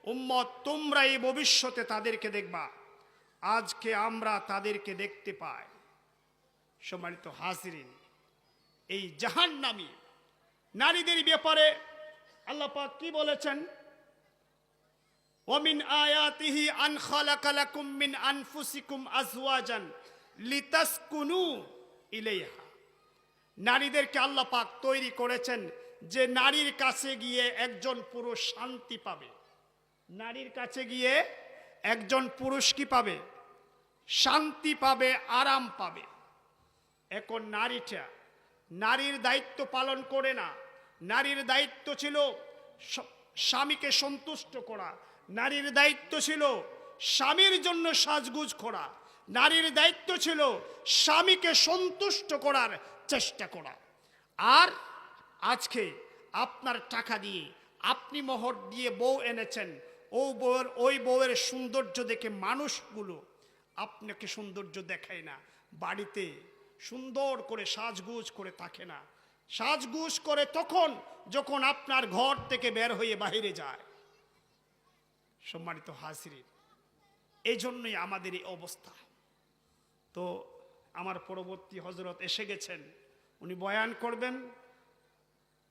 উম্মত তোমরা এই ভবিষ্যতে তাদেরকে দেখবা, আজকে আমরা তাদেরকে দেখতে পাই। সম্মানিত হাজিরিন, এই জাহান্নামী নারীদের ব্যাপারে আল্লাহ পাক কি বলেছেন? ওমিন আয়াতিহি আন খালাকা লাকুম মিন আনফুসিকুম আজওয়াজান লিতাসকুনু ইলাইহা। নারীদেরকে আল্লাহ পাক তৈরি করেছেন যে নারীর কাছে গিয়ে একজন পুরুষ শান্তি পাবে। নারীর কাছে গিয়ে একজন পুরুষ কি পাবে? শান্তি পাবে, আরাম পাবে। এখন নারীটা নারীর দায়িত্ব পালন করে না। নারীর দায়িত্ব ছিল স্বামীকে সন্তুষ্ট করা, নারীর দায়িত্ব ছিল স্বামীর জন্য সাজগুজ করা, নারীর দায়িত্ব ছিল স্বামীকে সন্তুষ্ট করার চেষ্টা করা। আর আজকে আপনার টাকা দিয়ে আপনি মোহর দিয়ে বউ এনেছেন, ওই বউয়ের সৌন্দর্য দেখে মানুষগুলো আপনাকে সৌন্দর্য দেখায় না, বাড়িতে সুন্দর করে সাজগুজ করে থাকে না। সাজগুজ করে তখন যখন আপনার ঘর থেকে বের হয়ে বাইরে যায়। সম্মানিত হাজিরিন, এই জন্যই আমাদের এই অবস্থা। তো আমার পরবর্তী হযরত এসে গেছেন, উনি বয়ান করবেন।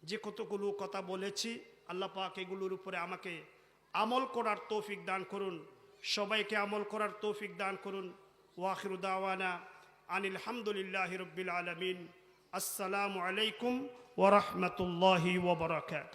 যে কতগুলো কথা বলেছি আল্লাহ পাক এগুলোর উপরে আমাকে আমল করার তৌফিক দান করুন, সবাইকে আমল করার তৌফিক দান করুন। ওয়া আখিরু দাওয়ানা আনিল হামদুলিল্লাহি রাব্বিল আলামিন। আসসালামু আলাইকুম ওয়া রাহমাতুল্লাহি ওয়া বারাকাতুহু।